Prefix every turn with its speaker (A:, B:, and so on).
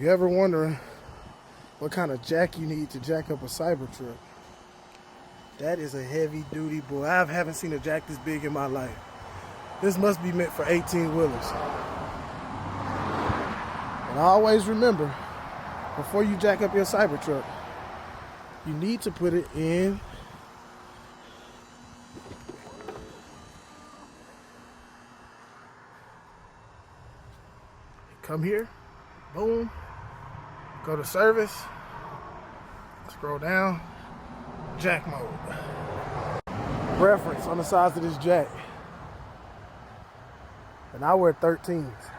A: If you ever wondering what kind of jack you need to jack up a Cybertruck, that is a heavy duty boy. I haven't seen a jack this big in my life. This must be meant for 18 wheelers. And always remember, before you jack up your Cybertruck, you need to put it in come here, boom, go to service, scroll down, jack mode. Reference on the size of this jack. And I wear 13s.